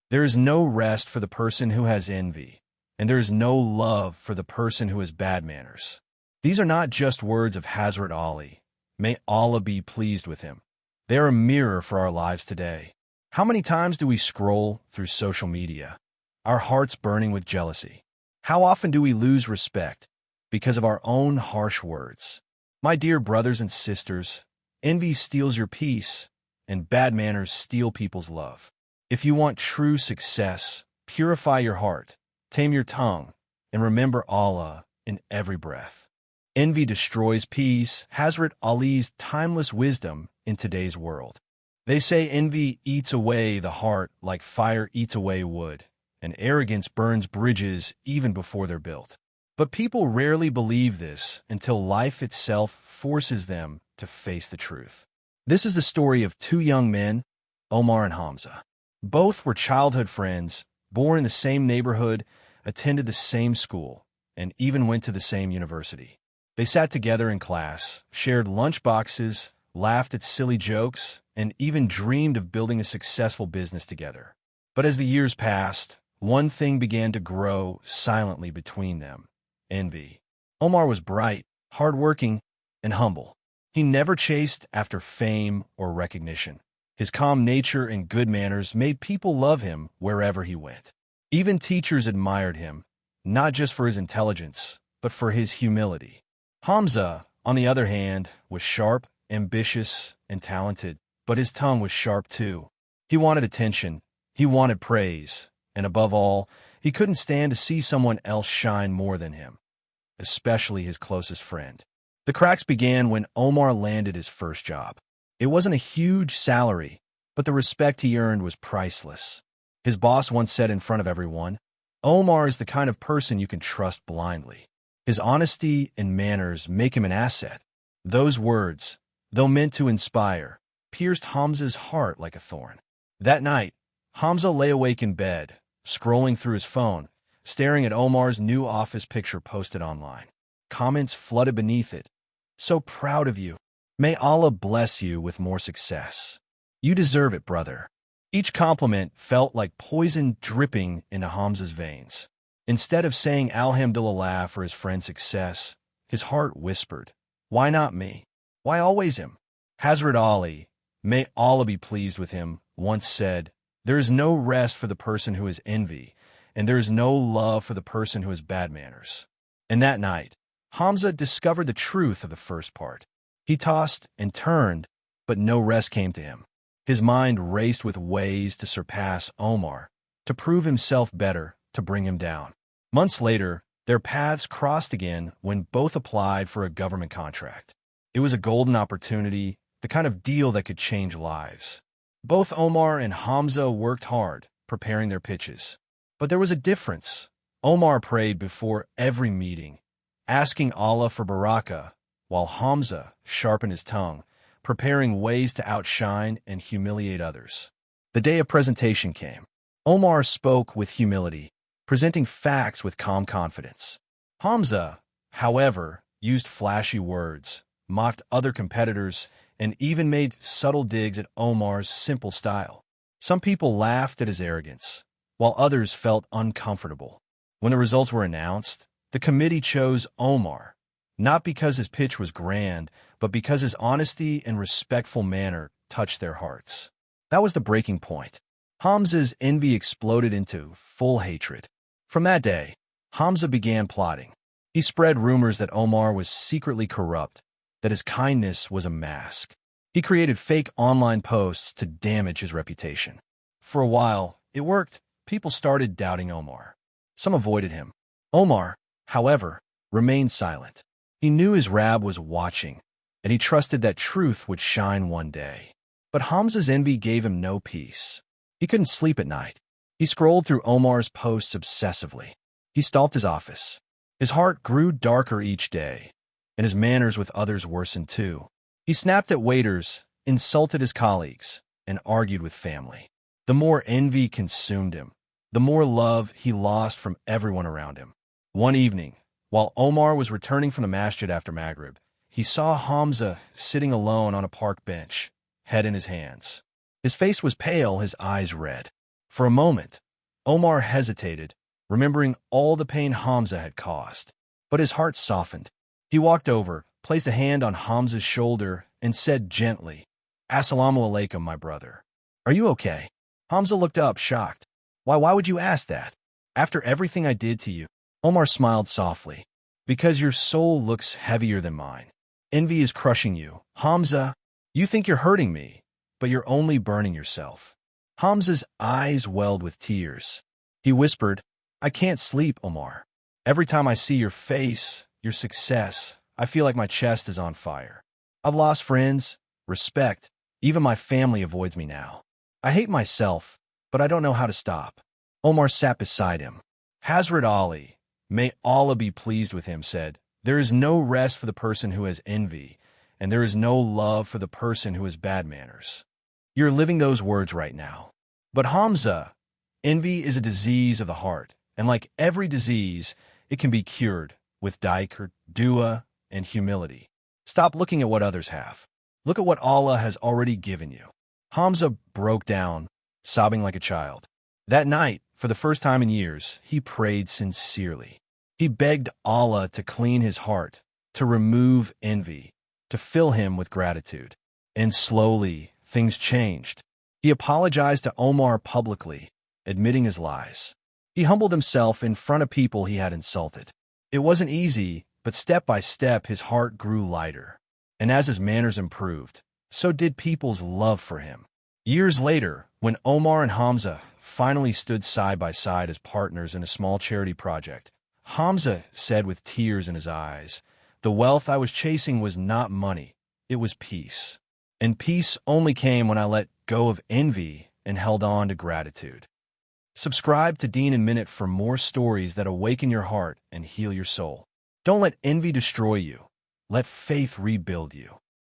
There is no rest for the person who has envy, and there is no love for the person who has bad manners. These are not just words of Hazrat Ali. May Allah be pleased with him. They are a mirror for our lives today. How many times do we scroll through social media, our hearts burning with jealousy? How often do we lose respect because of our own harsh words? My dear brothers and sisters, envy steals your peace, and bad manners steal people's love. If you want true success, purify your heart, tame your tongue, and remember Allah in every breath. Envy destroys peace, Hazrat Ali's timeless wisdom in today's world. They say envy eats away the heart like fire eats away wood, and arrogance burns bridges even before they're built. But people rarely believe this until life itself forces them to face the truth. This is the story of two young men, Omar and Hamza. Both were childhood friends, born in the same neighborhood, attended the same school, and even went to the same university. They sat together in class, shared lunch boxes, laughed at silly jokes, and even dreamed of building a successful business together. But as the years passed, one thing began to grow silently between them: envy. Omar was bright, hardworking, and humble. He never chased after fame or recognition. His calm nature and good manners made people love him wherever he went. Even teachers admired him, not just for his intelligence, but for his humility. Hamza, on the other hand, was sharp, ambitious, and talented, but his tongue was sharp too. He wanted attention, he wanted praise, and above all, he couldn't stand to see someone else shine more than him, especially his closest friend. The cracks began when Omar landed his first job. It wasn't a huge salary, but the respect he earned was priceless. His boss once said in front of everyone, "Omar is the kind of person you can trust blindly. His honesty and manners make him an asset." Those words, though meant to inspire, pierced Hamza's heart like a thorn. That night, Hamza lay awake in bed, scrolling through his phone, staring at Omar's new office picture posted online. Comments flooded beneath it. "So proud of you. May Allah bless you with more success. You deserve it, brother." Each compliment felt like poison dripping into Hamza's veins. Instead of saying Alhamdulillah for his friend's success, his heart whispered, "Why not me? Why always him?" Hazrat Ali, may Allah be pleased with him, once said, "There is no rest for the person who has envy, and there is no love for the person who has bad manners." And that night, Hamza discovered the truth of the first part. He tossed and turned, but no rest came to him. His mind raced with ways to surpass Omar, to prove himself better, to bring him down. Months later, their paths crossed again when both applied for a government contract. It was a golden opportunity, the kind of deal that could change lives. Both Omar and Hamza worked hard, preparing their pitches. But there was a difference. Omar prayed before every meeting, asking Allah for barakah, while Hamza sharpened his tongue, preparing ways to outshine and humiliate others. The day of presentation came. Omar spoke with humility, presenting facts with calm confidence. Hamza, however, used flashy words, mocked other competitors, and even made subtle digs at Omar's simple style. Some people laughed at his arrogance, while others felt uncomfortable. When the results were announced, the committee chose Omar, not because his pitch was grand, but because his honesty and respectful manner touched their hearts. That was the breaking point. Hamza's envy exploded into full hatred. From that day, Hamza began plotting. He spread rumors that Omar was secretly corrupt, that his kindness was a mask. He created fake online posts to damage his reputation. For a while, it worked. People started doubting Omar. Some avoided him. Omar, however, remained silent. He knew his Rab was watching, and he trusted that truth would shine one day. But Hamza's envy gave him no peace. He couldn't sleep at night. He scrolled through Omar's posts obsessively. He stalked his office. His heart grew darker each day, and his manners with others worsened too. He snapped at waiters, insulted his colleagues, and argued with family. The more envy consumed him, the more love he lost from everyone around him. One evening, while Omar was returning from the masjid after Maghrib, he saw Hamza sitting alone on a park bench, head in his hands. His face was pale, his eyes red. For a moment, Omar hesitated, remembering all the pain Hamza had caused. But his heart softened. He walked over, placed a hand on Hamza's shoulder, and said gently, "Assalamu alaikum, my brother. Are you okay?" Hamza looked up, shocked. Why would you ask that? After everything I did to you?" Omar smiled softly. "Because your soul looks heavier than mine. Envy is crushing you. Hamza, you think you're hurting me, but you're only burning yourself." Hamza's eyes welled with tears. He whispered, "I can't sleep, Omar. Every time I see your face, your success, I feel like my chest is on fire. I've lost friends, respect, even my family avoids me now. I hate myself, but I don't know how to stop." Omar sat beside him. Hazrat Ali, may Allah be pleased with him, said, "There is no rest for the person who has envy, and there is no love for the person who has bad manners." You're living those words right now. But Hamza, envy is a disease of the heart, and like every disease, it can be cured with dhikr, dua, and humility. Stop looking at what others have. Look at what Allah has already given you. Hamza broke down, sobbing like a child. That night, for the first time in years, he prayed sincerely. He begged Allah to clean his heart, to remove envy, to fill him with gratitude. And slowly, things changed. He apologized to Omar publicly, admitting his lies. He humbled himself in front of people he had insulted. It wasn't easy, but step by step his heart grew lighter. And as his manners improved, so did people's love for him. Years later, when Omar and Hamza finally stood side by side as partners in a small charity project, Hamza said with tears in his eyes, "The wealth I was chasing was not money, it was peace. And peace only came when I let go of envy and held on to gratitude." Subscribe to Deen in Minute for more stories that awaken your heart and heal your soul. Don't let envy destroy you. Let faith rebuild you.